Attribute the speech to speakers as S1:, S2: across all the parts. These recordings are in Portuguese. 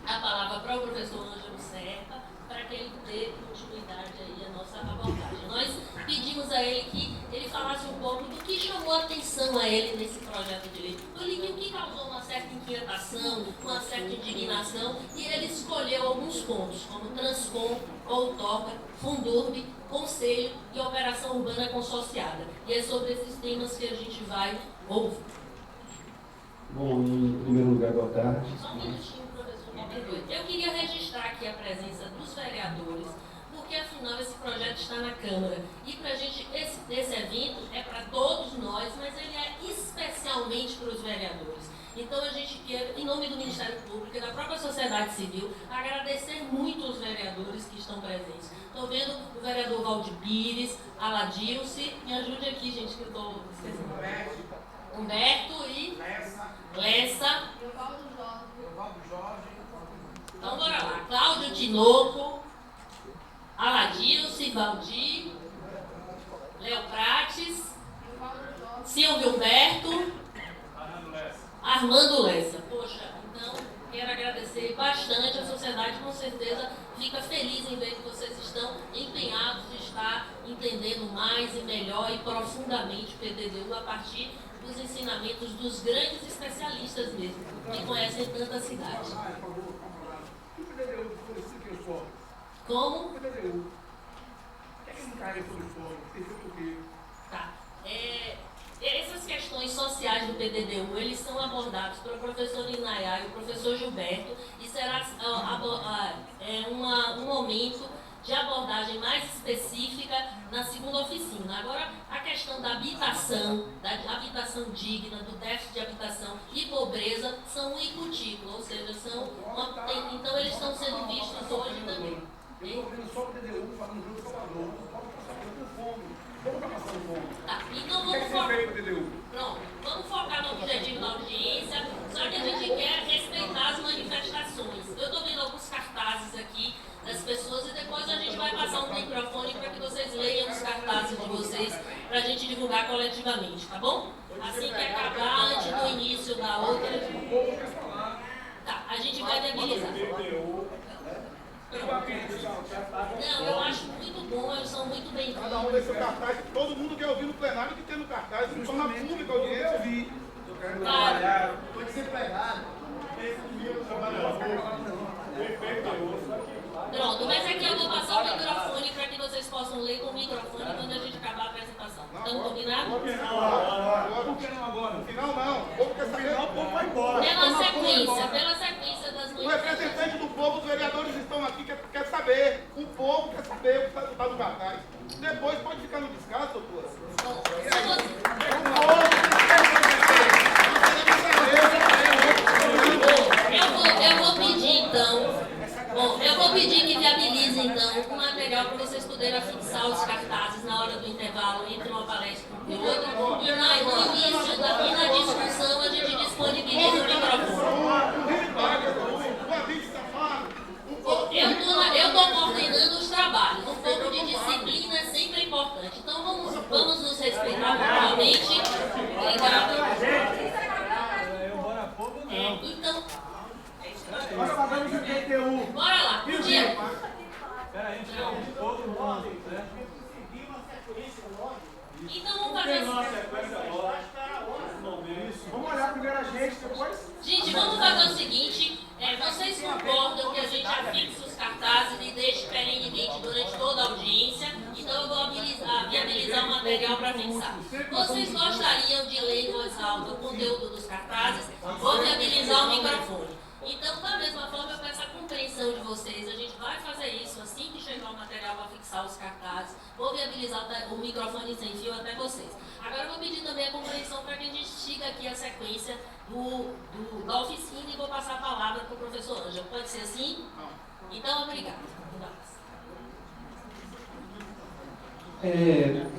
S1: a palavra para o professor Ângelo Serpa, para que ele dê continuidade aí à nossa abordagem. Nós pedimos a ele que ele falasse um pouco do que chamou a atenção a ele nesse projeto de lei. Eu li que o que causou uma certa inquietação, uma certa indignação, e ele escolheu alguns pontos, como Transcom, Outorga, Fundurb, Conselho e Operação Urbana Consorciada. E é sobre esses temas que a gente vai ouvir.
S2: Bom, em primeiro lugar, boa tarde.
S1: Só um minutinho, professor, me perdoe. Eu queria registrar aqui a presença dos vereadores, porque afinal esse projeto está na Câmara. E para a gente, esse evento é para todos nós, mas ele é especialmente para os vereadores. Então a gente quer, em nome do Ministério Público e da própria sociedade civil, agradecer muito os vereadores que estão presentes. Estou vendo o vereador Valdir Pires, Aladilce, me ajude aqui, gente, que eu estou esquecendo. Humberto e Lessa.
S3: Evaldo Jorge.
S1: Então bora lá. Cláudio Tinoco, Aladilce, Valdir, Léo Prates, Silvio Humberto, Armando Lessa. Poxa, então quero agradecer bastante. A sociedade com certeza fica feliz em ver que vocês estão empenhados de estar entendendo mais e melhor e profundamente o PDDU a partir dos ensinamentos dos grandes especialistas mesmo, que conhecem tantas cidades.
S3: O PDDU foi isso que eu sou.
S1: Como?
S3: O PDDU. O que é que não cai sobre o fórum? Tem feito o quê?
S1: Tá. Essas questões sociais do PDDU, eles são abordados pelo professor Inayá e o professor Gilberto, e será um momento de abordagem mais específica na segunda oficina. Agora, a questão da habitação digna, do déficit de habitação e pobreza são um incutículo, ou seja, então eles estão sendo vistos hoje também.
S3: Eu estou vendo só o PDDU falando junto com o Salvador. O povo está passando fome. O povo está passando fome.
S1: Tá, então
S3: O que é que
S1: vamos
S3: você fez com o PDDU?
S1: Pronto, vamos focar no objetivo da audiência, só que a gente quer respeitar as manifestações. Eu estou vendo alguns cartazes aqui das pessoas e depois a gente vai passar um microfone para que vocês leiam os cartazes de vocês, para a gente divulgar coletivamente, tá bom? Assim que acabar, antes do início da outra.
S3: O povo quer falar.
S1: Tá, a gente vai viabilizar. Não, eu acho muito bom, eles são muito bem-vindos.
S3: Cada um desse cartaz, todo mundo quer ouvir no plenário que tem no cartaz, de forma pública a audiência. Eu quero trabalhar, estou desempregado.
S1: Pronto, mas aqui eu vou passar o microfone para que vocês possam ler com o microfone quando a gente acabar a apresentação. Estamos combinados?
S3: Por que não agora? No final não. O povo quer saber. O povo vai embora.
S1: Pela sequência das
S3: O representante do povo, os vereadores estão aqui, quer saber. O povo quer saber o que está no cartaz. Depois pode ficar no descanso, doutora.
S1: Eu vou pedir então. Bom, eu vou pedir que viabilize então o material para vocês poderem fixar os cartazes na hora do intervalo entre uma palestra e outra. E no início e na discussão a gente disponibiliza o microfone. Eu estou coordenando os trabalhos. Um pouco de disciplina é sempre importante. Então vamos nos respeitar mutuamente. Obrigada. Então.
S3: Nós pagamos o PTU.
S1: Bora lá, podia.
S4: Peraí, todo mundo, né?
S1: Então vamos fazer
S3: Vamos olhar primeiro a gente, depois.
S1: Gente, vamos fazer o seguinte. Vocês concordam que a gente afixe os cartazes e deixe perenemente durante toda a audiência? Então eu vou viabilizar o material para fixar. Vocês gostariam de ler em voz alta o conteúdo dos cartazes? Vou viabilizar o microfone. Então, da mesma forma, eu peço a compreensão de vocês. A gente vai fazer isso assim que chegar o material para fixar os cartazes. Vou viabilizar o microfone sem fio até vocês. Agora, eu vou pedir também a compreensão para que a gente siga aqui a sequência da oficina e vou passar a palavra para o professor Ângelo. Pode ser assim? Então, obrigada.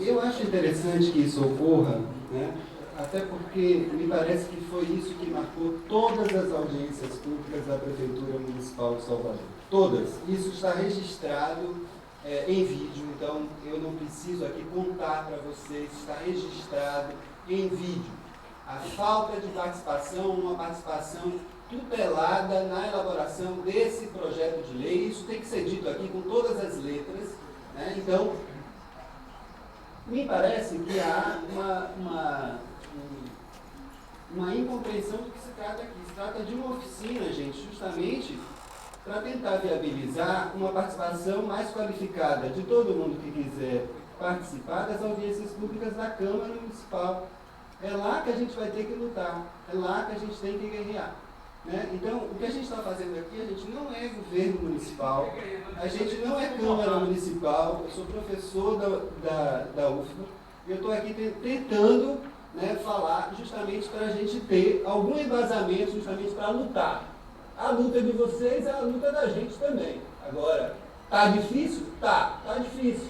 S2: Eu acho interessante que isso ocorra, né? Até porque me parece que foi isso que marcou todas as audiências públicas da Prefeitura Municipal de Salvador. Todas. Isso está registrado em vídeo, então eu não preciso aqui contar para vocês, está registrado em vídeo. A falta de participação, uma participação tutelada na elaboração desse projeto de lei. Isso tem que ser dito aqui com todas as letras, né? Então, me parece que há uma incompreensão do que se trata aqui. Se trata de uma oficina, gente, justamente para tentar viabilizar uma participação mais qualificada de todo mundo que quiser participar das audiências públicas da Câmara Municipal. É lá que a gente vai ter que lutar, é lá que a gente tem que guerrear, né? Então, o que a gente está fazendo aqui, a gente não é governo municipal, a gente não é Câmara Municipal, eu sou professor da UFBA, e eu estou aqui tentando, né, falar justamente para a gente ter algum embasamento justamente para lutar. A luta de vocês é a luta da gente também. Agora, tá difícil? Tá difícil.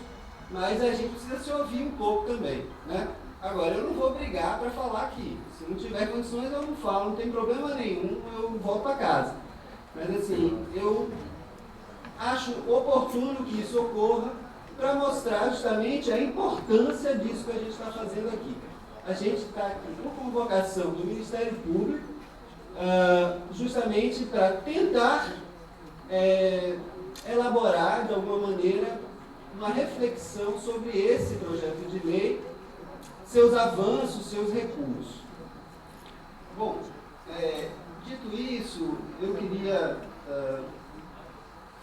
S2: Mas a gente precisa se ouvir um pouco também, né? Agora, eu não vou brigar para falar aqui. Se não tiver condições, eu não falo, não tem problema nenhum, eu volto para casa. Mas assim, eu acho oportuno que isso ocorra para mostrar justamente a importância disso que a gente está fazendo aqui. A gente está aqui por convocação do Ministério Público, justamente para tentar elaborar, de alguma maneira, uma reflexão sobre esse projeto de lei, seus avanços, seus recursos. Bom, dito isso, eu queria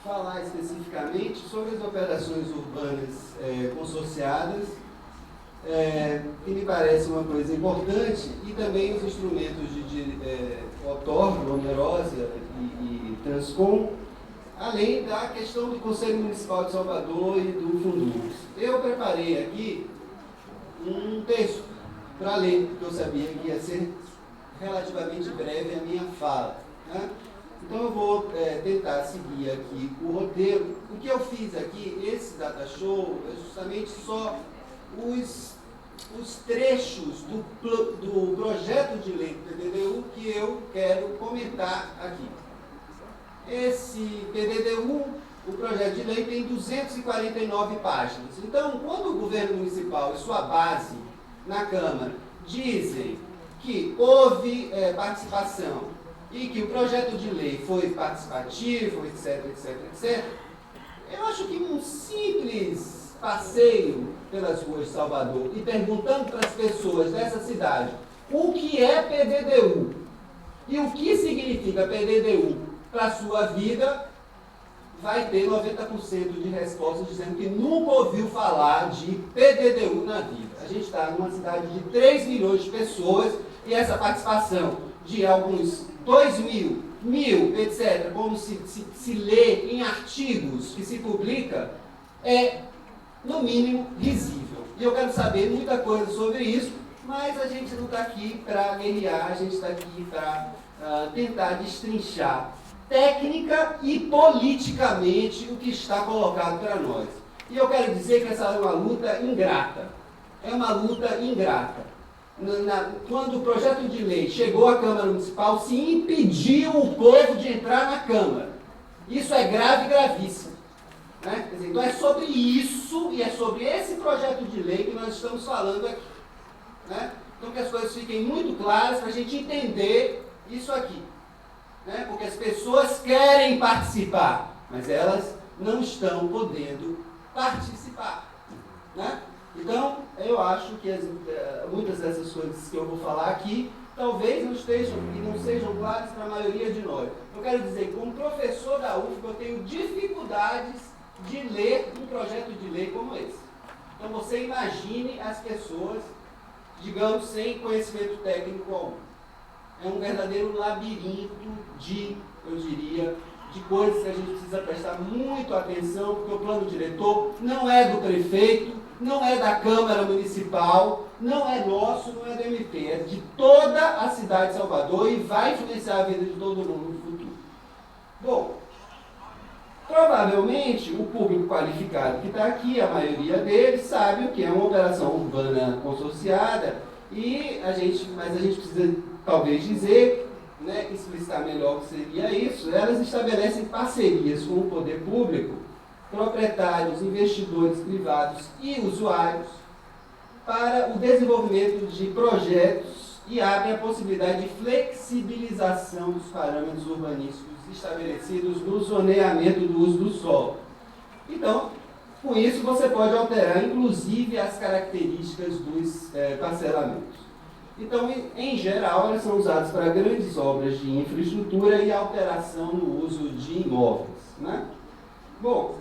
S2: falar especificamente sobre as operações urbanas consorciadas, que me parece uma coisa importante, e também os instrumentos de outorga, onerosa e Transcom, além da questão do Conselho Municipal de Salvador e do Fundus. Eu preparei aqui um texto para ler, porque eu sabia que ia ser relativamente breve a minha fala, né? Então eu vou tentar seguir aqui o roteiro. O que eu fiz aqui, esse data show, é justamente só os trechos do projeto de lei do PDDU que eu quero comentar aqui. Esse PDDU, o projeto de lei, tem 249 páginas. Então, quando o governo municipal e sua base na Câmara dizem que houve participação e que o projeto de lei foi participativo, etc, etc, etc, eu acho que um simples passeio pelas ruas de Salvador e perguntando para as pessoas dessa cidade o que é PDDU e o que significa PDDU para a sua vida, vai ter 90% de respostas dizendo que nunca ouviu falar de PDDU na vida. A gente está numa cidade de 3 milhões de pessoas e essa participação de alguns 2.000, 1.000, etc., como se lê em artigos que se publica, é, no mínimo, risível. E eu quero saber muita coisa sobre isso, mas a gente não está aqui para guerrear, a gente está aqui para tentar destrinchar técnica e politicamente o que está colocado para nós. E eu quero dizer que essa é uma luta ingrata. É uma luta ingrata. Quando o projeto de lei chegou à Câmara Municipal, se impediu o povo de entrar na Câmara. Isso é grave e gravíssimo, né? Quer dizer, então é sobre isso e é sobre esse projeto de lei que nós estamos falando aqui, né? Então que as coisas fiquem muito claras para a gente entender isso aqui, né? Porque as pessoas querem participar, mas elas não estão podendo participar, né? Então, eu acho que muitas dessas coisas que eu vou falar aqui, talvez não estejam e não sejam claras para a maioria de nós. Eu quero dizer que, como professor da UFBA, eu tenho dificuldades de ler um projeto de lei como esse. Então, você imagine as pessoas, digamos, sem conhecimento técnico algum. É um verdadeiro labirinto eu diria, de coisas que a gente precisa prestar muito atenção, porque o plano diretor não é do prefeito, não é da Câmara Municipal, não é nosso, não é do MP, é de toda a cidade de Salvador e vai influenciar a vida de todo mundo no futuro. Bom, provavelmente o público qualificado que está aqui, a maioria deles, sabe o que é uma operação urbana consorciada, mas a gente precisa talvez dizer, né, explicitar melhor o que seria isso. Elas estabelecem parcerias com o poder público, proprietários, investidores privados e usuários para o desenvolvimento de projetos e abrem a possibilidade de flexibilização dos parâmetros urbanísticos estabelecidos no zoneamento do uso do solo. Então, com isso você pode alterar inclusive as características dos parcelamentos. Então, em geral, elas são usadas para grandes obras de infraestrutura e alteração no uso de imóveis, né? Bom,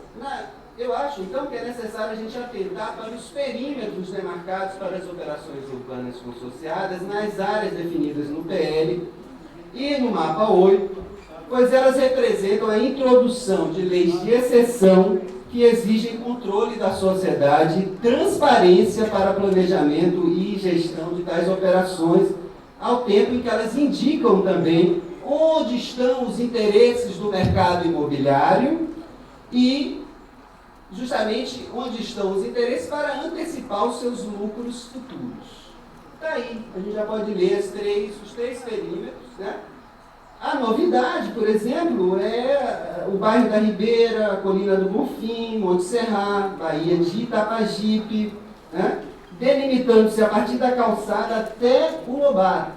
S2: eu acho, então, que é necessário a gente atentar para os perímetros demarcados para as operações urbanas consorciadas nas áreas definidas no PL e no mapa 8, pois elas representam a introdução de leis de exceção que exigem controle da sociedade e transparência para planejamento e gestão de tais operações, ao tempo em que elas indicam também onde estão os interesses do mercado imobiliário e justamente onde estão os interesses para antecipar os seus lucros futuros. Daí, a gente já pode ler os três perímetros, né? A novidade, por exemplo, é o bairro da Ribeira, Colina do Bonfim, Monte Serra, Baía de Itapajipe, né? Delimitando-se a partir da calçada até o Lobato.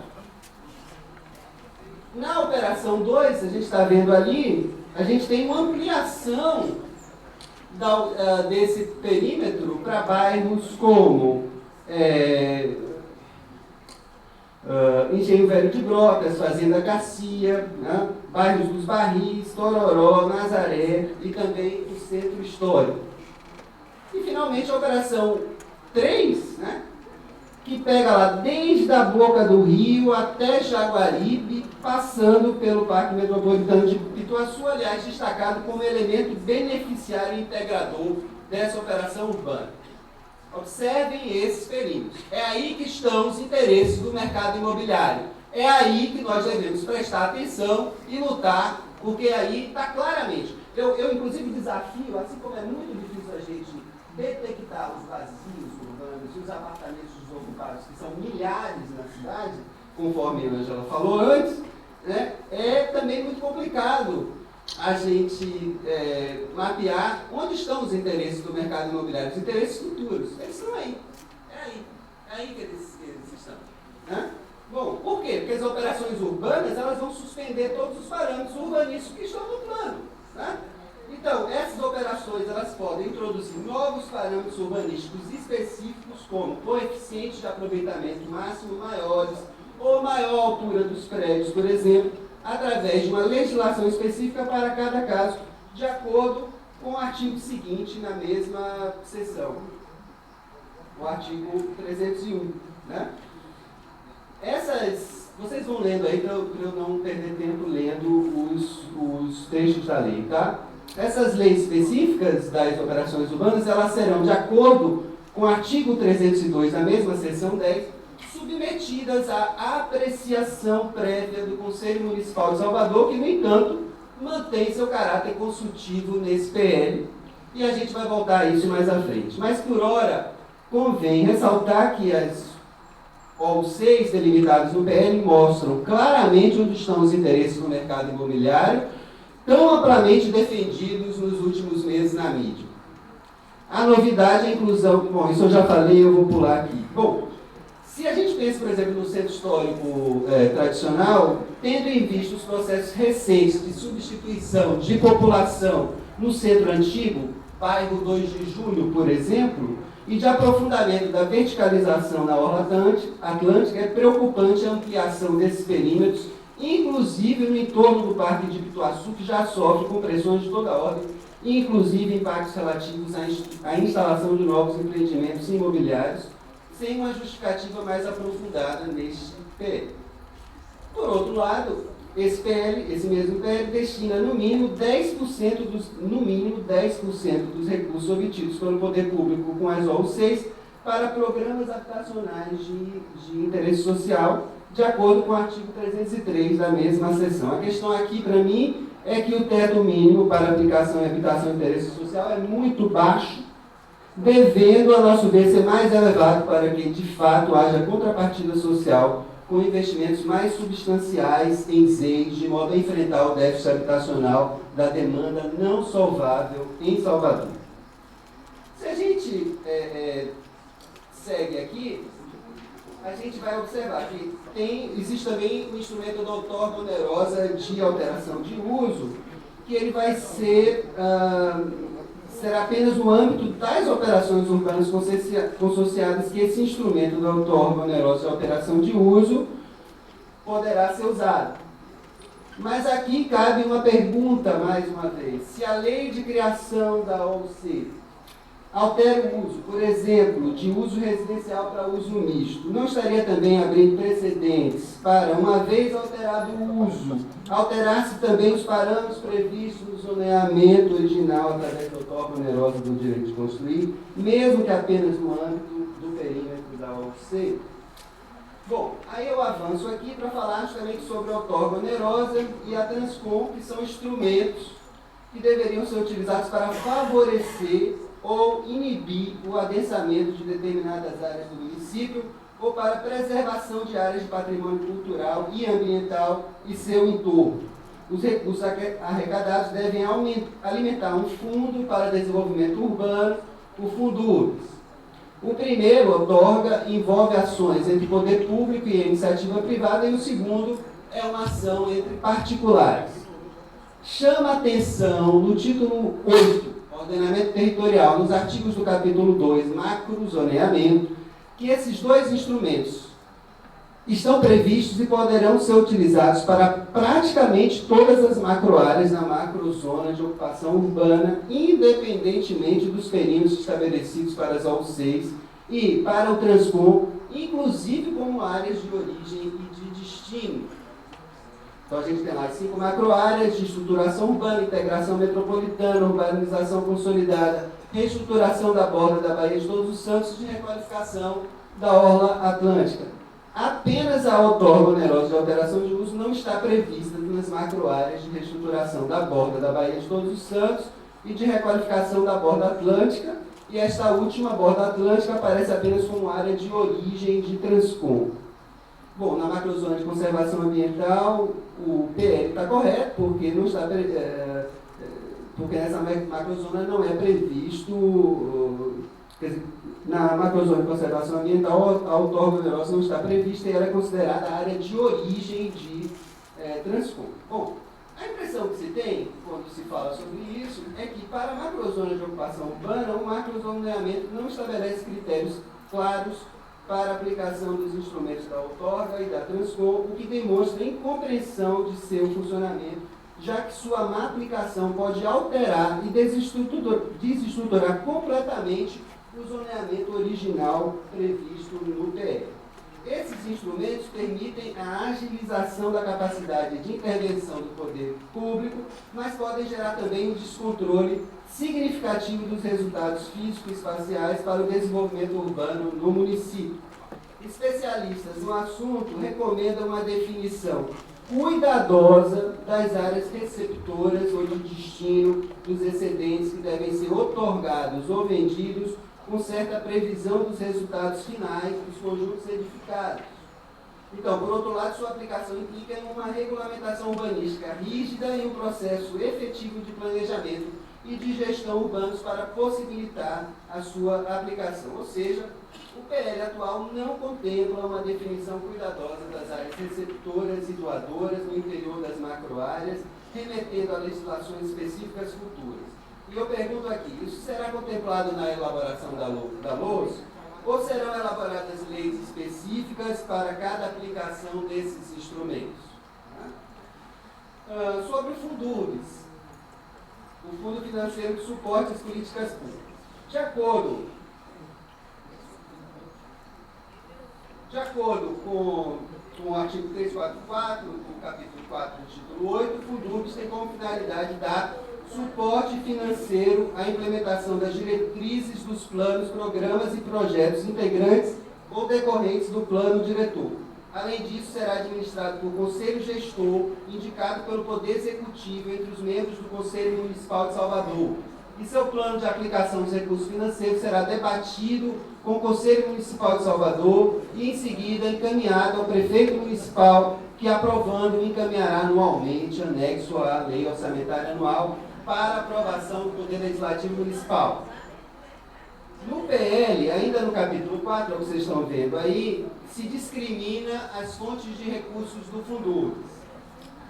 S2: Na operação 2, a gente está vendo ali, a gente tem uma ampliação desse perímetro para bairros como Engenho Velho de Brocas, Fazenda Garcia, né? Bairros dos Barris, Tororó, Nazaré e também o Centro Histórico. E finalmente a operação 3, né? Que pega lá desde a boca do rio até Jaguaribe, passando pelo Parque Metropolitano de Pituaçu, aliás, destacado como elemento beneficiário integrador dessa operação urbana. Observem esses perímetros. É aí que estão os interesses do mercado imobiliário. É aí que nós devemos prestar atenção e lutar, porque aí está claramente. Eu inclusive, desafio, assim como é muito difícil a gente detectar os vazios urbanos e os apartamentos desocupados, que são milhares na cidade, conforme a Ângela falou antes, né, é também muito complicado a gente mapear onde estão os interesses do mercado imobiliário, os interesses futuros. Eles estão aí. É aí que eles estão. Né? Bom, por quê? Porque as operações urbanas elas vão suspender todos os parâmetros urbanísticos que estão no plano. Né? Então, essas operações elas podem introduzir novos parâmetros urbanísticos específicos, como coeficientes de aproveitamento máximo maiores ou maior altura dos prédios, por exemplo, através de uma legislação específica para cada caso, de acordo com o artigo seguinte na mesma seção, o artigo 301. Né? Vocês vão lendo aí, para eu não perder tempo lendo os trechos da lei, tá? Essas leis específicas das operações urbanas, elas serão, de acordo com o artigo 302 da mesma seção 10, submetidas à apreciação prévia do Conselho Municipal de Salvador, que, no entanto, mantém seu caráter consultivo nesse PL. E a gente vai voltar a isso mais à frente. Mas, por ora, convém ressaltar que os 6 delimitados no PL mostram claramente onde estão os interesses do mercado imobiliário, tão amplamente defendidos nos últimos meses na mídia. A novidade é a inclusão... Bom, isso eu já falei, eu vou pular aqui. Bom, se a gente pensa, por exemplo, no centro histórico tradicional, tendo em vista os processos recentes de substituição de população no centro antigo, bairro 2 de Julho, por exemplo, e de aprofundamento da verticalização na Orla Atlântica, é preocupante a ampliação desses perímetros, inclusive no entorno do Parque de Pituaçu, que já sofre com pressões de toda ordem, inclusive impactos relativos à instalação de novos empreendimentos imobiliários, sem uma justificativa mais aprofundada neste PL. Por outro lado, esse mesmo PL destina no mínimo 10% dos recursos obtidos pelo poder público com as OL 6 para programas habitacionais de interesse social, de acordo com o artigo 303 da mesma seção. A questão aqui, para mim, é que o teto mínimo para aplicação em habitação de interesse social é muito baixo, devendo, a nosso ver, ser mais elevado para que, de fato, haja contrapartida social com investimentos mais substanciais em ZEIs, de modo a enfrentar o déficit habitacional da demanda não solvável em Salvador. Se a gente segue aqui, a gente vai observar que existe também o instrumento da outorga onerosa de alteração de uso, que ele vai ser, será apenas no âmbito das operações urbanas consociadas que esse instrumento da outorga onerosa de alteração de uso poderá ser usado. Mas aqui cabe uma pergunta, mais uma vez. Se a lei de criação da OUC altera o uso, por exemplo, de uso residencial para uso misto, não estaria também abrindo precedentes para, uma vez alterado o uso, alterar-se também os parâmetros previstos no zoneamento original através da outorga onerosa do direito de construir, mesmo que apenas no âmbito do perímetro da OUC? Bom, aí eu avanço aqui para falar justamente sobre a outorga onerosa e a Transcom, que são instrumentos que deveriam ser utilizados para favorecer ou inibir o adensamento de determinadas áreas do município ou para preservação de áreas de patrimônio cultural e ambiental e seu entorno. Os recursos arrecadados devem alimentar um fundo para desenvolvimento urbano, o Fundurbs. O primeiro, outorga, envolve ações entre poder público e iniciativa privada, e o segundo é uma ação entre particulares. Chama atenção no título 8, Ordenamento Territorial, nos artigos do capítulo 2, Macrozoneamento, que esses dois instrumentos estão previstos e poderão ser utilizados para praticamente todas as macroáreas na macrozona de ocupação urbana, independentemente dos perímetros estabelecidos para as OUCs e para o Transcom, inclusive como áreas de origem e de destino. Então a gente tem lá 5 macroáreas de estruturação urbana, integração metropolitana, urbanização consolidada, reestruturação da borda da Baía de Todos os Santos e de requalificação da orla atlântica. Apenas a outorga onerosa de alteração de uso não está prevista nas macroáreas de reestruturação da borda da Baía de Todos os Santos e de requalificação da borda atlântica, e esta última borda atlântica aparece apenas como área de origem de Transcom. Bom, na macrozona de conservação ambiental, o PL está correto, porque não está porque nessa macrozona não é previsto, quer dizer, na macrozona de conservação ambiental, a outorga onerosa não está prevista e ela é considerada a área de origem de Transcom. Bom, a impressão que se tem, quando se fala sobre isso, é que para a macrozona de ocupação urbana, o macrozoneamento não estabelece critérios claros para a aplicação dos instrumentos da outorga e da Transcom, o que demonstra incompreensão de seu funcionamento, já que sua má aplicação pode alterar e desestruturar completamente o zoneamento original previsto no PL. Esses instrumentos permitem a agilização da capacidade de intervenção do poder público, mas podem gerar também um descontrole significativo dos resultados físico-espaciais para o desenvolvimento urbano no município. Especialistas no assunto recomendam uma definição cuidadosa das áreas receptoras ou de destino dos excedentes que devem ser outorgados ou vendidos com certa previsão dos resultados finais dos conjuntos edificados. Então, por outro lado, sua aplicação implica em uma regulamentação urbanística rígida e um processo efetivo de planejamento e de gestão urbanos para possibilitar a sua aplicação. Ou seja, o PL atual não contempla uma definição cuidadosa das áreas receptoras e doadoras no interior das macroáreas, remetendo a legislações específicas futuras. E eu pergunto aqui, isso será contemplado na elaboração da LOS? Ou serão elaboradas leis específicas para cada aplicação desses instrumentos? Sobre o Fundurbs, o Fundo Financeiro de Suporte às Políticas Públicas. De acordo com o artigo 344 do capítulo 4 do título 8, o Fundurbs tem como finalidade dar suporte financeiro à implementação das diretrizes dos planos, programas e projetos integrantes ou decorrentes do plano diretor. Além disso, será administrado por conselho gestor, indicado pelo Poder Executivo entre os membros do Conselho Municipal de Salvador. E seu plano de aplicação dos recursos financeiros será debatido com o Conselho Municipal de Salvador e, em seguida, encaminhado ao prefeito municipal, que, aprovando, encaminhará anualmente anexo à Lei Orçamentária Anual para aprovação do Poder Legislativo Municipal. No PL, ainda no capítulo 4, como vocês estão vendo aí, se discrimina as fontes de recursos do Fundubs.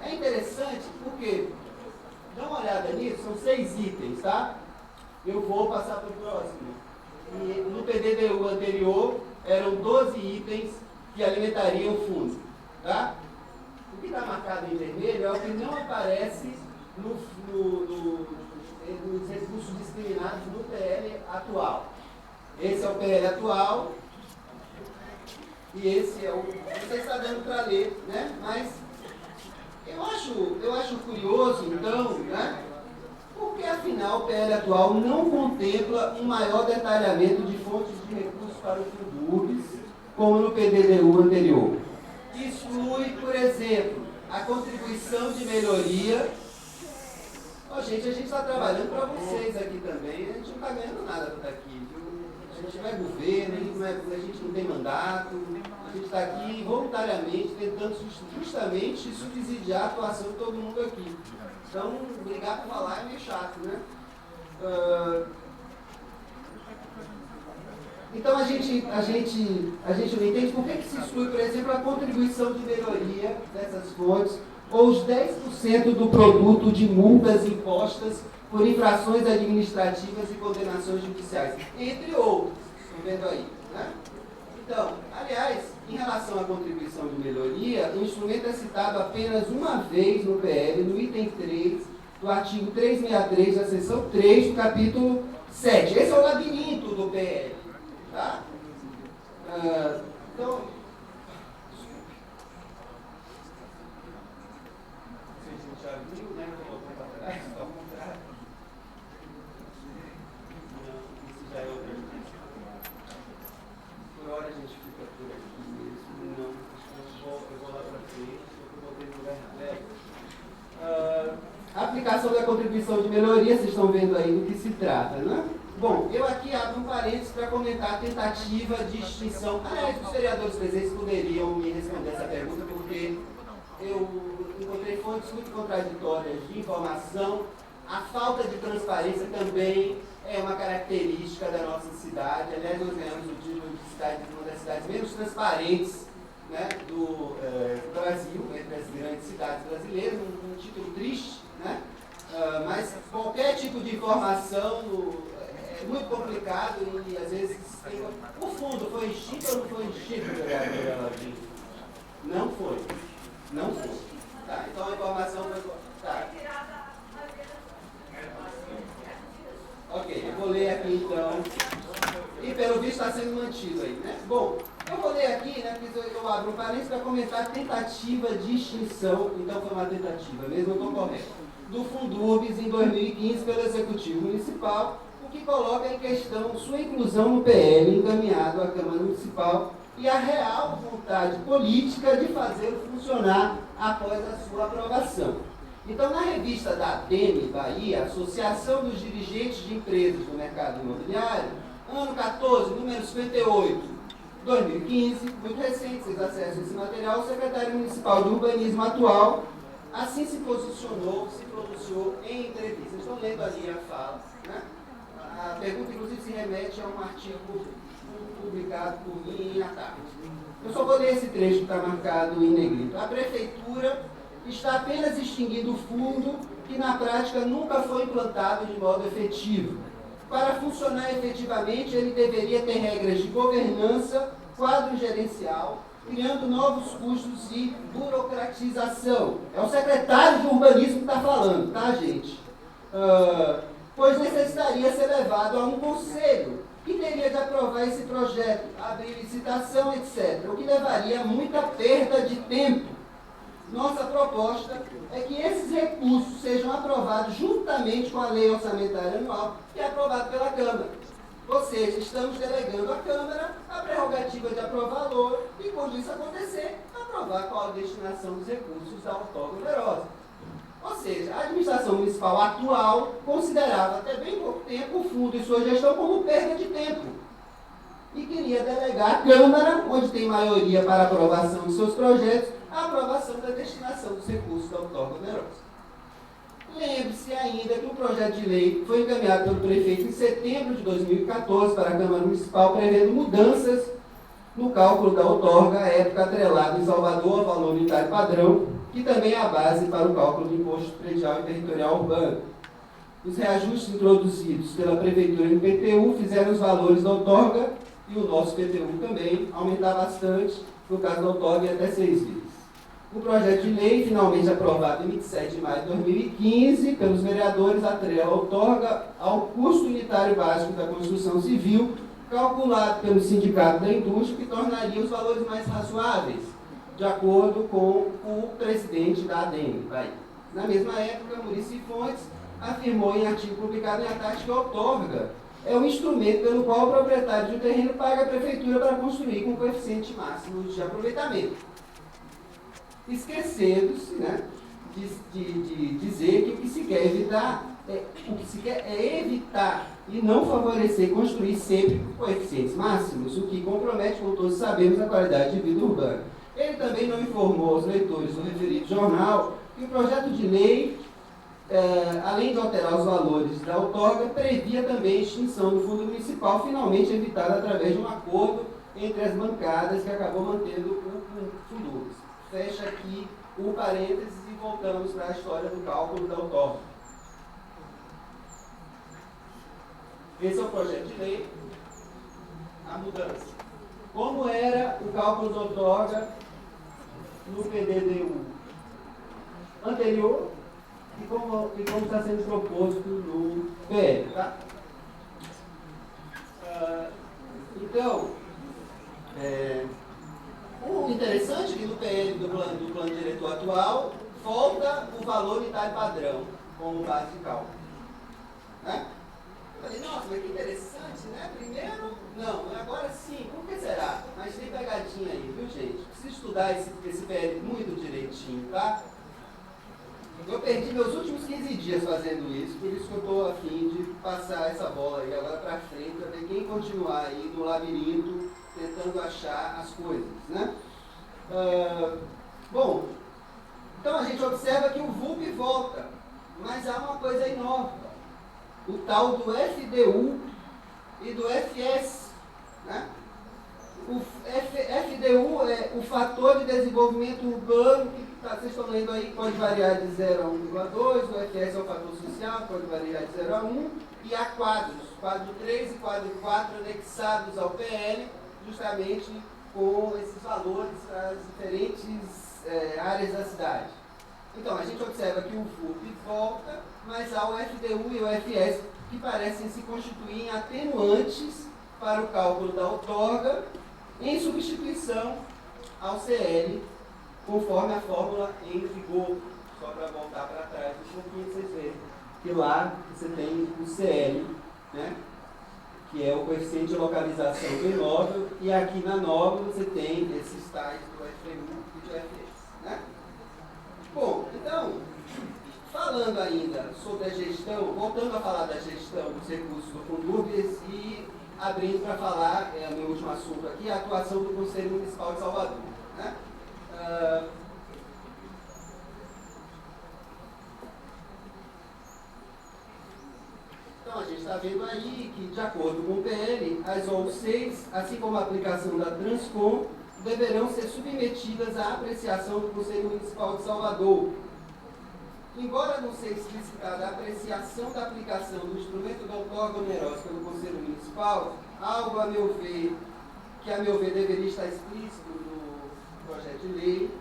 S2: É interessante porque, dá uma olhada nisso, são 6 itens, tá? Eu vou passar para o próximo. E no PDDU anterior, eram 12 itens que alimentariam o fundo, tá? O que está marcado em vermelho é o que não aparece nos recursos discriminados no PL atual. Esse é o PL atual e esse é o... Não sei se está dando para ler, né? Mas eu acho curioso, então, né? Porque, afinal, o PL atual não contempla um maior detalhamento de fontes de recursos para o Fundubs, como no PDDU anterior. Exclui, por exemplo, a contribuição de melhoria. Gente, a gente está trabalhando para vocês aqui também, a gente não está ganhando nada por estar aqui, viu? A gente não é governo, a gente não tem mandato, a gente está aqui voluntariamente tentando justamente subsidiar a atuação de todo mundo aqui. Então, brigar por falar é meio chato, né? Então, a gente não entende por que se exclui, por exemplo, a contribuição de melhoria dessas fontes ou os 10% do produto de multas impostas por infrações administrativas e condenações judiciais, entre outros. Estão vendo aí, né? Então, aliás, em relação à contribuição de melhoria, o instrumento é citado apenas uma vez no PL, no item 3 do artigo 363, da seção 3 do capítulo 7. Esse é o labirinto do PL. Tá? Então, vocês já viram, né? Ao contrário. Isso já é outra coisa. Por hora a gente fica por aqui mesmo. Não, eu vou lá para frente, eu botei no lugar errado. A aplicação da contribuição de melhoria, vocês estão vendo aí do que se trata, né? Bom, eu aqui abro um parênteses para comentar a tentativa de extinção. Aliás, os vereadores presentes poderiam me responder essa pergunta, porque eu encontrei fontes muito contraditórias de informação. A falta de transparência também é uma característica da nossa cidade. Aliás, nós ganhamos o título de uma das cidades menos transparentes, né, do Brasil, entre as grandes cidades brasileiras, um título triste, né? Mas qualquer tipo de informação é muito complicado e às vezes tem... O fundo foi extinto ou não foi extinto, vereador? Não foi. Não foi. Tá, então a informação foi... Tá. Ok, eu vou ler aqui então. E pelo visto está sendo mantido aí, né? Bom, eu vou ler aqui, né? Porque eu abro um parênteses para comentar a tentativa de extinção, então foi uma tentativa, mesmo eu estou correto, do Fundubs em 2015 pelo Executivo Municipal, o que coloca em questão sua inclusão no PL encaminhado à Câmara Municipal e a real vontade política de fazê-lo funcionar após a sua aprovação. Então, na revista da ADEME Bahia, Associação dos Dirigentes de Empresas do Mercado Imobiliário, ano 14, número 58, 2015, muito recente, vocês acessam esse material, o secretário municipal de urbanismo atual assim se posicionou, se pronunciou em entrevista. Vocês estão lendo ali a fala, né? A pergunta, inclusive, se remete a um artigo publicado por mim à tarde. Eu só vou ler esse trecho que está marcado em negrito. A prefeitura está apenas extinguindo o fundo que, na prática, nunca foi implantado de modo efetivo. Para funcionar efetivamente, ele deveria ter regras de governança, quadro gerencial, criando novos custos e burocratização. É o secretário de urbanismo que está falando, tá, gente? Pois necessitaria ser levado a um conselho que teria de aprovar esse projeto, abrir licitação, etc., o que levaria a muita perda de tempo. Nossa proposta é que esses recursos sejam aprovados juntamente com a Lei Orçamentária Anual e aprovado pela Câmara. Ou seja, estamos delegando à Câmara a prerrogativa de aprovar valor e, quando isso acontecer, aprovar qual a destinação dos recursos da outorga onerosa. Ou seja, a administração municipal atual considerava até bem pouco tempo o fundo e sua gestão como perda de tempo. E queria delegar à Câmara, onde tem maioria para aprovação de seus projetos, a aprovação da destinação dos recursos da outorga onerosa. Lembre-se ainda ainda que o projeto de lei foi encaminhado pelo prefeito em setembro de 2014 para a Câmara Municipal, prevendo mudanças no cálculo da outorga, à época atrelado em Salvador ao valor unitário padrão, que também é a base para o cálculo do imposto predial e territorial urbano. Os reajustes introduzidos pela Prefeitura no IPTU fizeram os valores da outorga, e o nosso IPTU também, aumentar bastante, no caso da outorga, até 6 vezes. O projeto de lei, finalmente aprovado em 27 de maio de 2015, pelos vereadores, atrela a outorga ao custo unitário básico da construção civil, calculado pelo Sindicato da Indústria, que tornaria os valores mais razoáveis, de acordo com o presidente da ADEM. Na mesma época, Muricy Fontes afirmou em artigo publicado em Ataque que a outorga é um instrumento pelo qual o proprietário de um terreno paga a prefeitura para construir com coeficiente máximo de aproveitamento. Esquecendo-se, né, de dizer que o que se quer evitar é evitar e não favorecer construir sempre com coeficientes máximos, o que compromete, como todos sabemos, a qualidade de vida urbana. Ele também não informou aos leitores do referido jornal que o projeto de lei, além de alterar os valores da outorga, previa também a extinção do fundo municipal, finalmente evitada através de um acordo entre as bancadas que acabou mantendo o fundo. Fecha aqui o parênteses e voltamos para a história do cálculo da outorga. Esse é o projeto de lei, a mudança. Como era o cálculo da outorga no PDDU anterior e como está sendo proposto no PL, tá? Então, o interessante é que no PL do plano diretor atual, volta o valor unitário padrão como base de cálculo. Né? Eu falei, nossa, mas que interessante, né? Primeiro, não, agora sim, por que será? Mas tem pegadinha aí, viu, gente? Preciso estudar esse PL muito direitinho, tá? Eu perdi meus últimos 15 dias fazendo isso, por isso que eu estou a fim de passar essa bola aí agora para frente, para ver quem continuar aí no labirinto, tentando achar as coisas, né? Bom, então a gente observa que o VUP volta, mas há uma coisa aí nova, o tal do FDU e do FS, né? O FDU é o fator de desenvolvimento urbano, que vocês estão lendo aí, pode variar de 0 a 1,2, o FS é o fator social, pode variar de 0 a 1, e há quadros, quadro 3 e quadro 4 anexados ao PL, justamente com esses valores para as diferentes áreas da cidade. Então, a gente observa que o VUP volta, mas há o FDU e o FS que parecem se constituir em atenuantes para o cálculo da outorga, em substituição ao CL, conforme a fórmula em vigor. Só para voltar para trás um pouquinho, vocês verem que lá você tem o CL, né, que é o coeficiente de localização do imóvel, e aqui na nova você tem esses tais do FDU e do FS. Né? Bom, então, falando ainda sobre a gestão, voltando a falar da gestão dos recursos do Fundurbes e abrindo para falar, meu último assunto aqui, a atuação do Conselho Municipal de Salvador. Né? Então, a gente está vendo aí que, de acordo com o PL, as OU6, assim como a aplicação da Transcom, deverão ser submetidas à apreciação do Conselho Municipal de Salvador. Embora não seja explicitada a apreciação da aplicação do instrumento da outorga onerosa pelo Conselho Municipal, algo, que a meu ver deveria estar explícito no projeto de lei,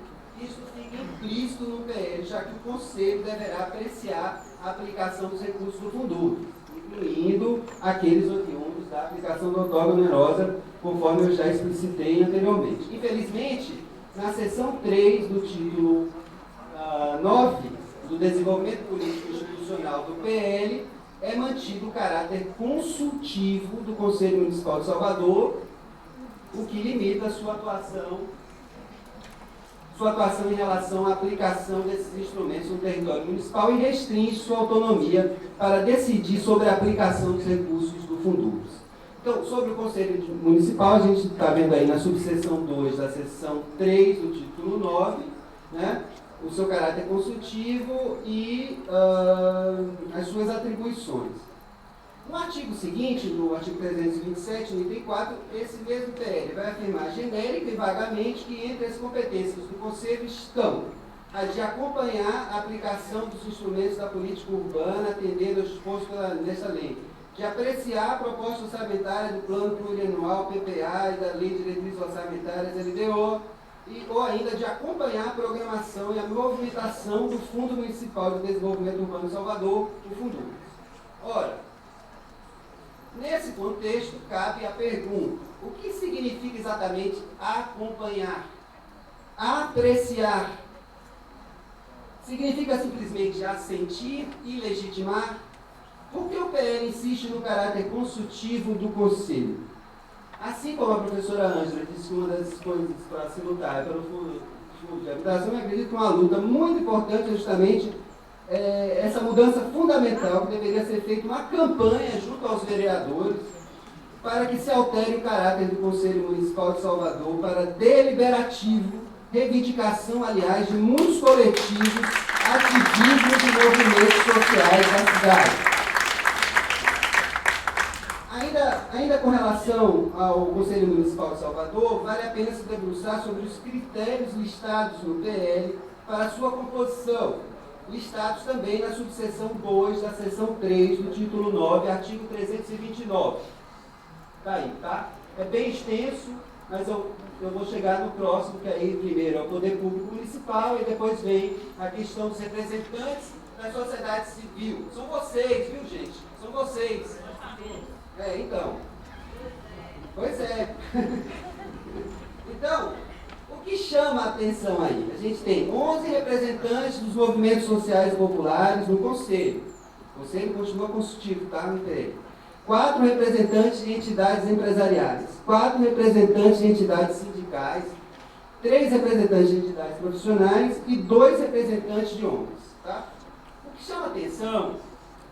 S2: isso fica implícito no PL, já que o Conselho deverá apreciar a aplicação dos recursos do Fundurbes, incluindo aqueles oriundos da aplicação da outorga onerosa, conforme eu já explicitei anteriormente. Infelizmente, na seção 3 do título 9, do desenvolvimento político institucional do PL, é mantido o caráter consultivo do Conselho Municipal de Salvador, o que limita sua atuação em relação à aplicação desses instrumentos no território municipal e restringe sua autonomia para decidir sobre a aplicação dos recursos do Fundurbes. Então, sobre o Conselho Municipal, a gente está vendo aí na subseção 2 da seção 3 do título 9, né? O seu caráter consultivo e as suas atribuições. No artigo seguinte, no artigo 327, no item 4, esse mesmo PL vai afirmar genérica e vagamente que entre as competências do Conselho estão a de acompanhar a aplicação dos instrumentos da política urbana, atendendo ao disposto nesta lei, de apreciar a proposta orçamentária do Plano Plurianual PPA e da Lei de Diretrizes Orçamentárias LDO, ou ainda de acompanhar a programação e a movimentação do Fundo Municipal de Desenvolvimento Urbano de Salvador, o Fundus. Ora, nesse contexto, cabe a pergunta: o que significa exatamente acompanhar? Apreciar? Significa simplesmente assentir e legitimar? Por que o PL insiste no caráter consultivo do Conselho? Assim como a professora Ângela disse que uma das coisas para se lutar pelo fundo de habitação, eu acredito que uma luta muito importante é justamente essa mudança fundamental, que deveria ser feita uma campanha junto aos vereadores para que se altere o caráter do Conselho Municipal de Salvador para deliberativo, reivindicação, aliás, de muitos coletivos, ativismos e movimentos sociais da cidade. Ainda com relação ao Conselho Municipal de Salvador, vale a pena se debruçar sobre os critérios listados no PL para sua composição, listados também na subseção 2 da seção 3 do título 9, artigo 329. Está aí, tá? É bem extenso, mas eu vou chegar no próximo, que aí primeiro é o Poder Público Municipal e depois vem a questão dos representantes da sociedade civil. São vocês, viu, gente? São vocês. Então. Pois é. Então, o que chama a atenção aí? A gente tem 11 representantes dos movimentos sociais populares no Conselho. O Conselho continua consultivo, tá? Não tem. 4 representantes de entidades empresariais, 4 representantes de entidades sindicais, 3 representantes de entidades profissionais e 2 representantes de ONGs. Tá? O que chama atenção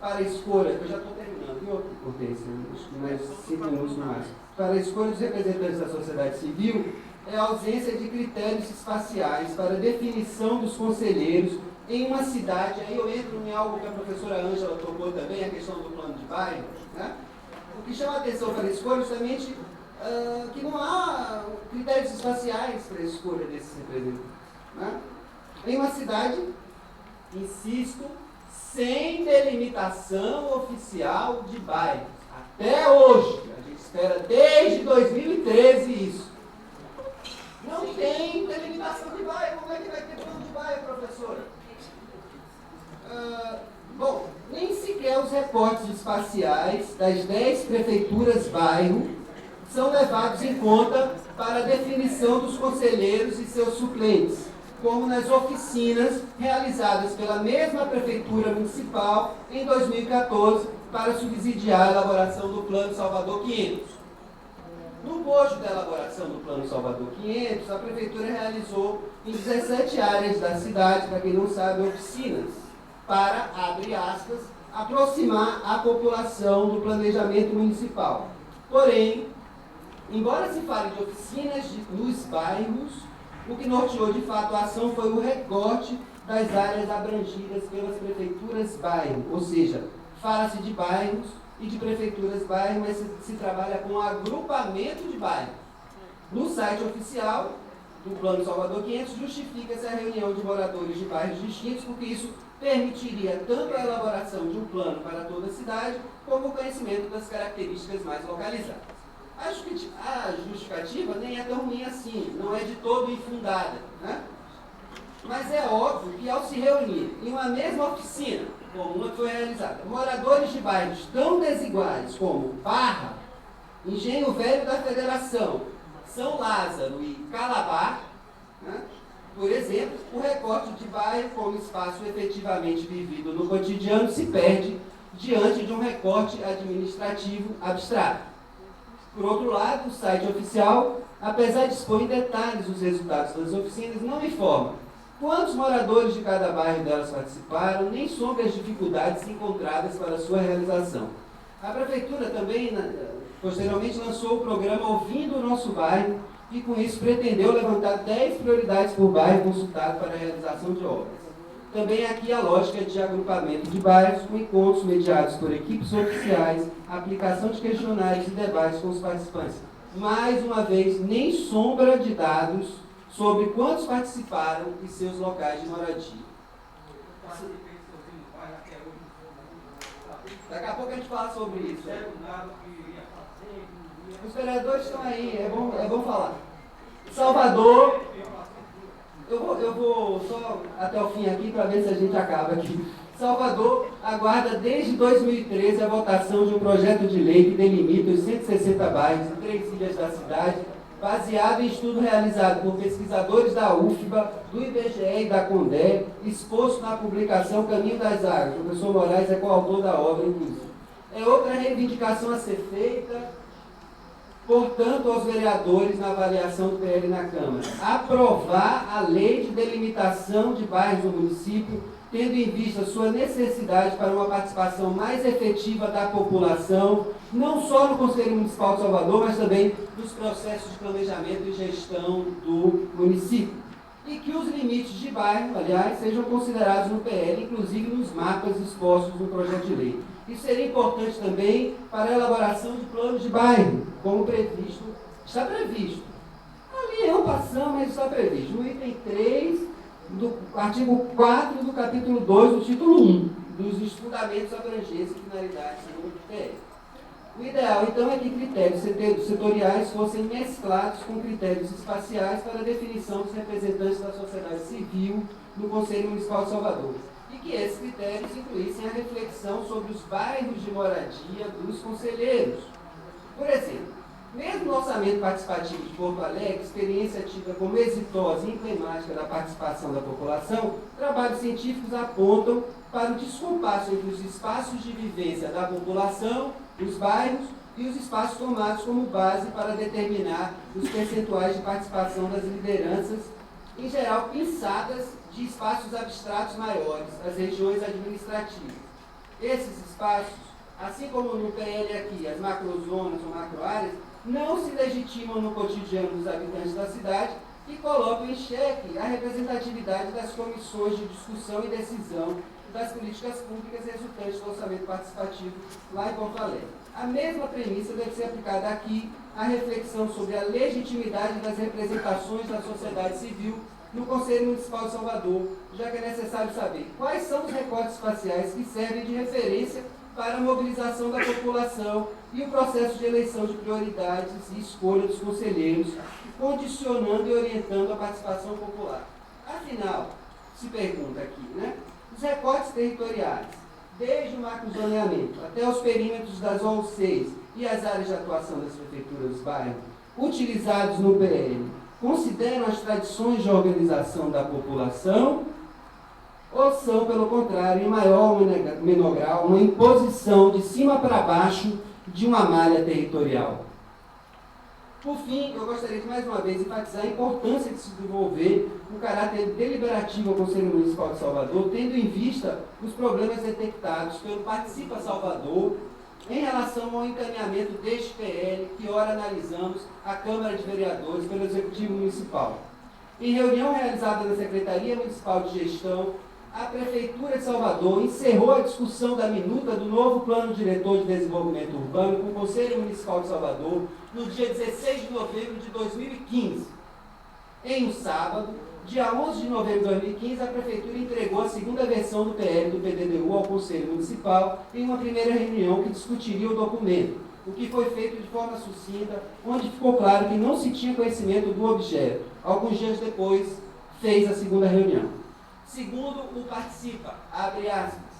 S2: para a escolha, eu já estou terminando, viu, Hortência? Acho que mais 5 minutos no máximo. Para a escolha dos representantes da sociedade civil, é a ausência de critérios espaciais para definição dos conselheiros em uma cidade. Aí eu entro em algo que a professora Ângela tocou também, a questão do plano de bairro. Né? O que chama a atenção para a escolha é justamente que não há critérios espaciais para a escolha desses representantes. Né? Em uma cidade, insisto, sem delimitação oficial de bairros. Até hoje, a gente espera desde 2013 isso. Não tem delimitação de bairro. Como é que vai ter plano de bairro, professora? Bom, nem sequer os recortes espaciais das 10 prefeituras bairro são levados em conta para a definição dos conselheiros e seus suplentes, como nas oficinas realizadas pela mesma prefeitura municipal em 2014 para subsidiar a elaboração do Plano Salvador 500. No bojo da elaboração do Plano Salvador 500, a prefeitura realizou em 17 áreas da cidade, para quem não sabe, oficinas, para, abre aspas, aproximar a população do planejamento municipal. Porém, embora se fale de oficinas nos bairros, o que norteou de fato a ação foi o recorte das áreas abrangidas pelas prefeituras bairro, ou seja, fala-se de bairros e de prefeituras bairro, mas se trabalha com agrupamento de bairros. No site oficial do Plano Salvador 500, justifica-se a reunião de moradores de bairros distintos, porque isso permitiria tanto a elaboração de um plano para toda a cidade, como o conhecimento das características mais localizadas. A justificativa nem é tão ruim assim, não é de todo infundada, né? Mas é óbvio que ao se reunir em uma mesma oficina, como uma que foi realizada, moradores de bairros tão desiguais como Barra, Engenho Velho da Federação, São Lázaro e Calabar, né? Por exemplo, o recorte de bairro como espaço efetivamente vivido no cotidiano se perde diante de um recorte administrativo abstrato. Por outro lado, o site oficial, apesar de expor em detalhes os resultados das oficinas, não informa quantos moradores de cada bairro delas participaram, nem sobre as dificuldades encontradas para sua realização. A Prefeitura também, posteriormente, lançou o programa Ouvindo o Nosso Bairro e, com isso, pretendeu levantar 10 prioridades por bairro consultado para a realização de obras. também aqui a lógica de agrupamento de bairros com encontros mediados por equipes oficiais, aplicação de questionários e debates com os participantes. Mais uma vez, nem sombra de dados sobre quantos participaram e seus locais de moradia. Daqui a pouco a gente fala sobre isso. Os vereadores estão aí, é bom falar. Salvador, eu vou só até o fim aqui para ver se a gente acaba aqui. Salvador aguarda desde 2013 a votação de um projeto de lei que delimita os 160 bairros em 3 ilhas da cidade, baseado em estudo realizado por pesquisadores da UFBA, do IBGE e da CONDE, exposto na publicação Caminho das Águas. O professor Moraes é coautor da obra, inclusive. É outra reivindicação a ser feita, portanto, aos vereadores na avaliação do PL na Câmara. Aprovar a lei de delimitação de bairros do município, tendo em vista sua necessidade para uma participação mais efetiva da população, não só no Conselho Municipal de Salvador, mas também nos processos de planejamento e gestão do município. E que os limites de bairro, aliás, sejam considerados no PL, inclusive nos mapas expostos no projeto de lei. Isso seria importante também para a elaboração de planos de bairro, como previsto, está previsto. Ali é uma passão, mas está previsto. No item 3, do artigo 4 do capítulo 2 do título 1, dos fundamentos, abrangência e finalidades do PL. O ideal, então, é que critérios setoriais fossem mesclados com critérios espaciais para a definição dos representantes da sociedade civil no Conselho Municipal de Salvador. E que esses critérios incluíssem a reflexão sobre os bairros de moradia dos conselheiros. Por exemplo, mesmo no orçamento participativo de Porto Alegre, experiência tida como exitosa e emblemática da participação da população, trabalhos científicos apontam para o descompasso entre os espaços de vivência da população, os bairros e os espaços tomados como base para determinar os percentuais de participação das lideranças, em geral pinçadas de espaços abstratos maiores, as regiões administrativas. Esses espaços, assim como no PL aqui, as macrozonas ou macroáreas, não se legitimam no cotidiano dos habitantes da cidade e colocam em xeque a representatividade das comissões de discussão e decisão das políticas públicas resultantes do orçamento participativo lá em Porto Alegre. A mesma premissa deve ser aplicada aqui à reflexão sobre a legitimidade das representações da sociedade civil no Conselho Municipal de Salvador, já que é necessário saber quais são os recortes espaciais que servem de referência para a mobilização da população e o processo de eleição de prioridades e escolha dos conselheiros, condicionando e orientando a participação popular. Afinal, se pergunta aqui, né? Os recortes territoriais, desde o macrozoneamento até os perímetros das OL6 e as áreas de atuação das prefeituras dos bairros, utilizados no PL, consideram as tradições de organização da população ou são, pelo contrário, em maior ou menor grau, uma imposição de cima para baixo de uma malha territorial? Por fim, eu gostaria de mais uma vez enfatizar a importância de se desenvolver um caráter deliberativo ao Conselho Municipal de Salvador, tendo em vista os problemas detectados pelo Participa Salvador em relação ao encaminhamento deste PL que ora analisamos à Câmara de Vereadores pelo Executivo Municipal. Em reunião realizada na Secretaria Municipal de Gestão, a Prefeitura de Salvador encerrou a discussão da minuta do novo Plano Diretor de Desenvolvimento Urbano com o Conselho Municipal de Salvador no dia 16 de novembro de 2015. Em um sábado, dia 11 de novembro de 2015, a Prefeitura entregou a segunda versão do PL do PDDU ao Conselho Municipal em uma primeira reunião que discutiria o documento, o que foi feito de forma sucinta, onde ficou claro que não se tinha conhecimento do objeto. Alguns dias depois, fez a segunda reunião. Segundo o Participa, abre aspas,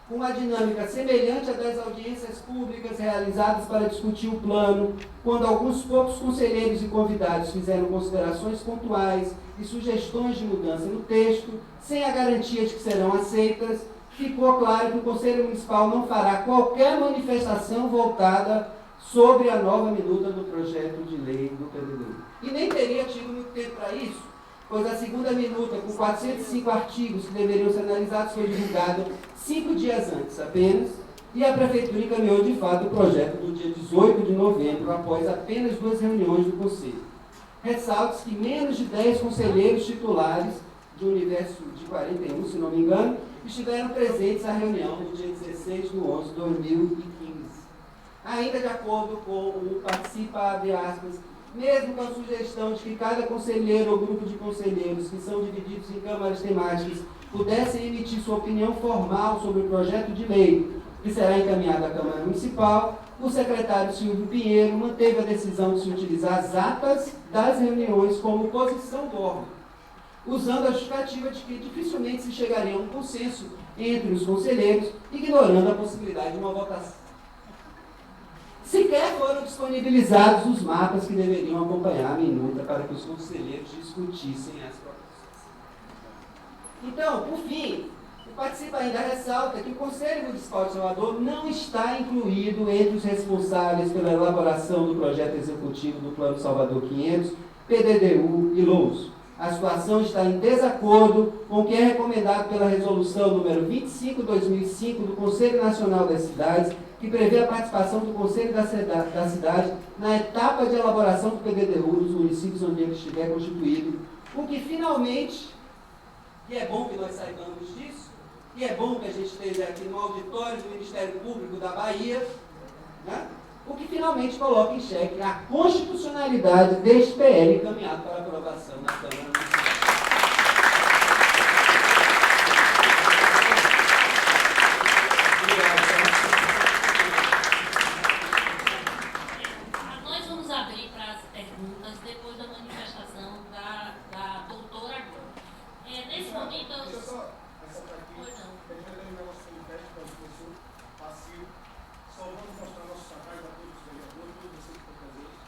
S2: com uma dinâmica semelhante à das audiências públicas realizadas para discutir o plano, quando alguns poucos conselheiros e convidados fizeram considerações pontuais e sugestões de mudança no texto, sem a garantia de que serão aceitas, ficou claro que o Conselho Municipal não fará qualquer manifestação voltada sobre a nova minuta do projeto de lei do PDDU. E nem teria tido muito tempo para isso, pois a segunda minuta, com 405 artigos que deveriam ser analisados, foi divulgada 5 dias antes apenas, e a Prefeitura encaminhou de fato o projeto no dia 18 de novembro, após apenas 2 reuniões do Conselho. Ressalte que menos de 10 conselheiros titulares de um universo de 41, se não me engano, estiveram presentes à reunião no dia 16 de 11 de 2015. Ainda de acordo com o participa, abre aspas, mesmo com a sugestão de que cada conselheiro ou grupo de conselheiros que são divididos em câmaras temáticas pudessem emitir sua opinião formal sobre o projeto de lei que será encaminhado à Câmara Municipal, o secretário Silvio Pinheiro manteve a decisão de se utilizar as atas das reuniões como posição do órgão, usando a justificativa de que dificilmente se chegaria a um consenso entre os conselheiros, ignorando a possibilidade de uma votação. Sequer foram disponibilizados os mapas que deveriam acompanhar a minuta para que os conselheiros discutissem as propostas. Então, por fim, o Participa ainda ressalta que o Conselho Municipal de Salvador não está incluído entre os responsáveis pela elaboração do projeto executivo do Plano Salvador 500, PDDU e LOUS. A situação está em desacordo com o que é recomendado pela Resolução número 25/2005 do Conselho Nacional das Cidades, que prevê a participação do Conselho da Cidade na etapa de elaboração do PDDU dos municípios onde ele estiver constituído, o que finalmente, e é bom que nós saibamos disso, e é bom que a gente esteja aqui no auditório do Ministério Público da Bahia, né? O que finalmente coloca em xeque a constitucionalidade deste PL encaminhado para aprovação na Câmara Municipal.
S1: Nós vamos abrir para as perguntas depois da manifestação da doutora agora. Nesse momento,
S3: Deixa eu só ressaltar aqui.
S1: Pois não.
S3: A gente vai ter um negócio de teste para o professor passivo. Só vamos mostrar nossos trabalhos a todos os vereadores, todos vocês que estão presentes.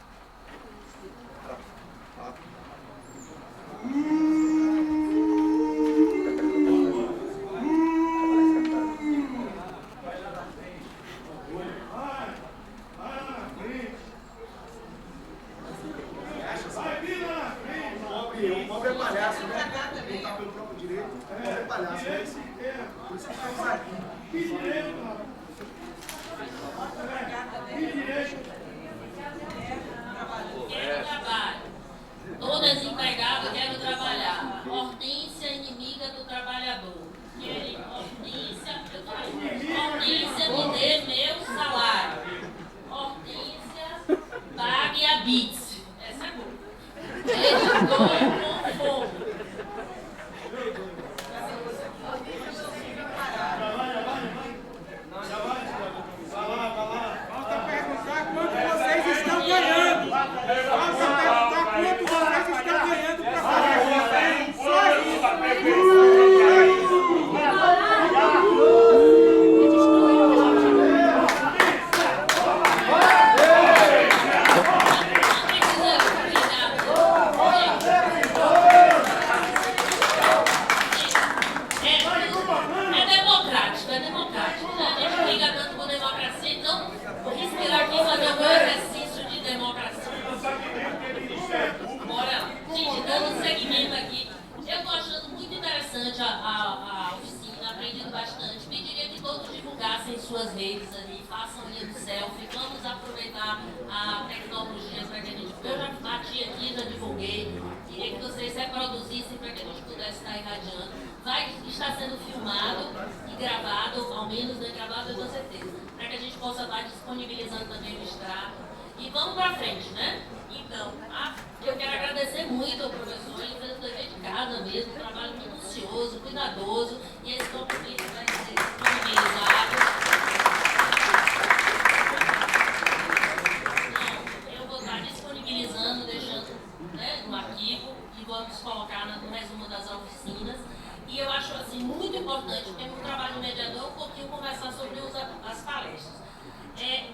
S3: O pobre é palhaço, né? Quem tá pelo próprio direito, o pobre é palhaço, né? Por isso que estamos aqui.
S1: Quero trabalho. Tô desempregado, quero trabalhar. Hortência, inimiga do trabalhador. Hortência, Hortência, me dê meu salário. Hortência, pague a Bits. Essa é boa. Estou com fome.
S5: Falta perguntar quanto vocês estão ganhando. Falta perguntar quanto vocês estão ganhando para fazer. Só isso.
S1: É democrático, né? A gente briga tanto por democracia, então vou respirar aqui e fazer um exercício de democracia. Bora lá. Gente, dando seguimento aqui, eu estou achando muito interessante a oficina, aprendido bastante. Pediria que todos divulgassem suas redes ali, façam linha do selfie, vamos aproveitar a tecnologia para que a gente... Eu já bati aqui, já divulguei, queria que vocês reproduzissem para que a gente pudesse estar irradiando. Vai estar sendo filmado e gravado, ao menos, né? Gravado eu tenho certeza, para que a gente possa estar disponibilizando também no extrato. E vamos para frente, né? Então, eu quero agradecer muito ao professor, ele fez o dever de casa mesmo, um trabalho minucioso, cuidadoso, e esse compromisso vai ser disponibilizado. Então, eu vou estar disponibilizando, deixando, né, no arquivo, e vamos colocar no resumo das oficinas. E eu acho assim, muito importante, porque no trabalho mediador, um pouquinho conversar sobre as palestras.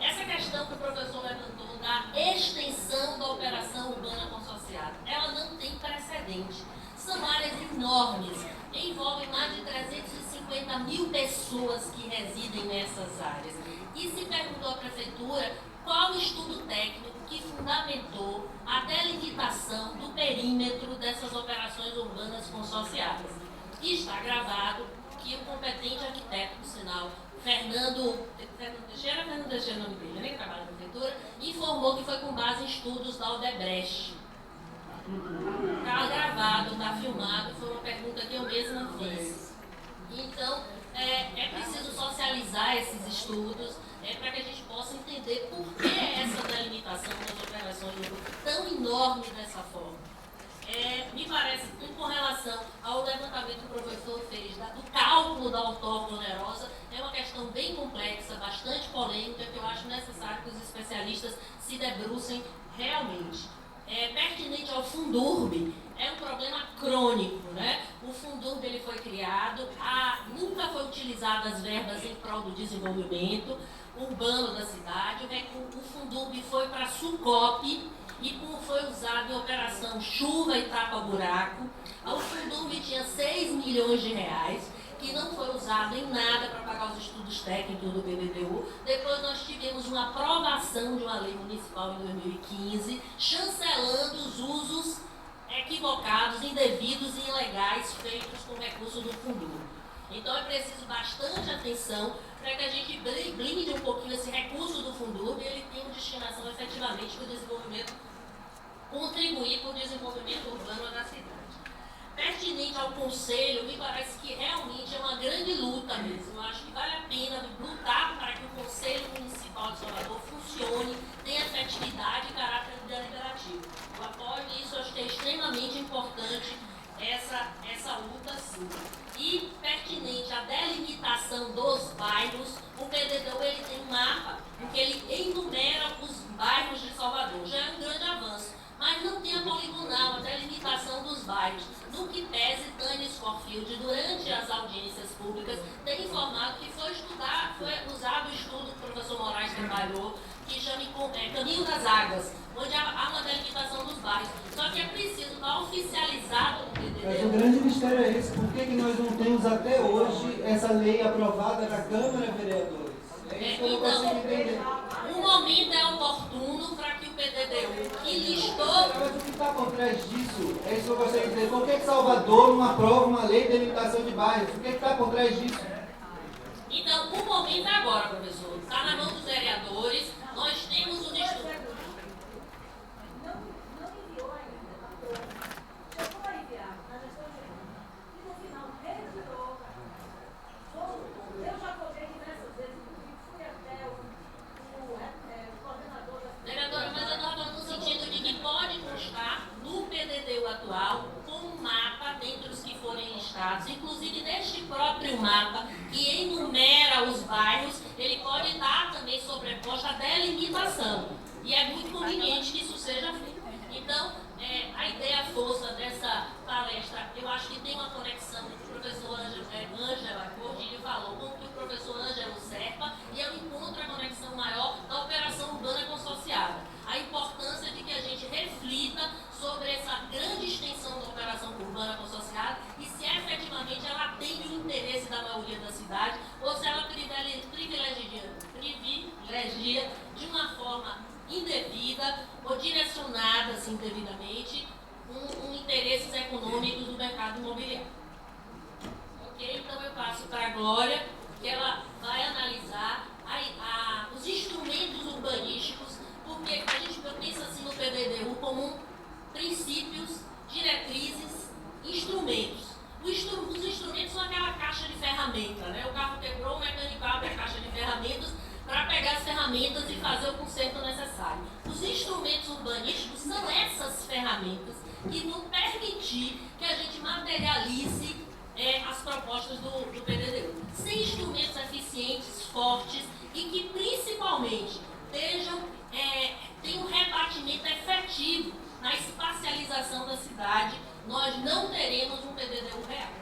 S1: Essa questão que o professor levantou da extensão da operação urbana consorciada, ela não tem precedente. São áreas enormes, envolvem mais de 350 mil pessoas que residem nessas áreas. E se perguntou à prefeitura qual o estudo técnico que fundamentou a delimitação do perímetro dessas operações urbanas consorciadas. E está gravado que o competente arquiteto, por sinal, Fernando Teixeira, o nome dele, né, que trabalha na prefeitura, informou que foi com base em estudos da Odebrecht. Está gravado, está filmado, foi uma pergunta que eu mesma fiz. Então, é preciso socializar esses estudos para que a gente possa entender por que essa delimitação das operações de lucro tão enorme dessa forma. Me parece que, com relação ao levantamento que o professor fez do cálculo da outorga onerosa, é uma questão bem complexa, bastante polêmica, que eu acho necessário que os especialistas se debrucem realmente. Pertinente ao Fundurb, é um problema crônico, né? O Fundurb ele foi criado, nunca foi utilizado as verbas em prol do desenvolvimento urbano da cidade. O Fundurb foi para a Sucop e como foi usado em operação chuva e tapa-buraco. O Fundurb tinha 6 milhões de reais, que não foi usado em nada para pagar os estudos técnicos do PDDU. Depois nós tivemos uma aprovação de uma lei municipal em 2015, chancelando os usos equivocados, indevidos e ilegais feitos com recursos do Fundurb. Então é preciso bastante atenção para que a gente blinde um pouquinho esse recurso do Fundurb e ele tenha uma destinação efetivamente para o desenvolvimento, contribuir para o desenvolvimento urbano da cidade. Pertinente ao Conselho, me parece que realmente é uma grande luta mesmo. Eu acho que vale a pena lutar para que o Conselho Municipal de Salvador funcione, tenha efetividade e caráter deliberativo. Eu apoio isso, eu acho que é extremamente importante essa luta sim. E pertinente à delimitação dos bairros, o PDDU ele tem um mapa em que ele enumera os bairros de Salvador. Já é um grande avanço. Mas não tem a poligonal, a delimitação dos bairros. No que pese, Tânia Scorfield, durante as audiências públicas, tem informado que foi usado o estudo que o professor Moraes trabalhou, que chama Caminho das Águas, onde há uma delimitação dos bairros. Só que é preciso estar oficializado no PDDU.
S2: Mas o grande mistério é esse, por que nós não temos até hoje essa lei aprovada na Câmara, vereadores? É isso que eu não consigo entender.
S1: O momento é oportuno para que o PDDU, que listou...
S2: Mas o que está por trás disso? É isso que eu gostaria de dizer. Por que Salvador não aprova uma lei de delimitação de bairros? O que está por trás disso?
S1: Então, o momento é agora, professor. Está na mão dos vereadores. Nós temos um estudo... Vereadora, mas eu estava falando no sentido de que pode constar no PDDU atual como um mapa dentre os que forem listados, inclusive neste próprio mapa que enumera os bairros, ele pode estar também sobreposto à delimitação. E é muito conveniente que isso seja feito. Então, a ideia, a força dessa palestra, eu acho que tem uma conexão com o que o professor Ângela Gordilho falou, com o que o professor Ângelo Serpa, e eu encontro a conexão maior da operação urbana consorciada. A importância de que a gente reflita sobre essa grande extensão da operação urbana consorciada e se efetivamente ela atende o interesse da maioria da cidade ou se ela privilegia de uma forma indevida ou direcionada assim, indevidamente interesses econômicos do mercado imobiliário. Ok? Então eu passo para a Glória, que ela vai analisar os instrumentos urbanísticos, porque a gente pensa assim no PDDU como princípios, diretrizes, instrumentos. Os instrumentos são aquela caixa de ferramentas, né? O carro quebrou, o mecânico abre a caixa de ferramentas para pegar as ferramentas e fazer o conserto necessário. Os instrumentos urbanísticos são essas ferramentas que vão permitir que a gente materialize as propostas do PDDU. Sem instrumentos eficientes, fortes e que principalmente tenham um rebatimento efetivo na espacialização da cidade, nós não teremos um PDDU real.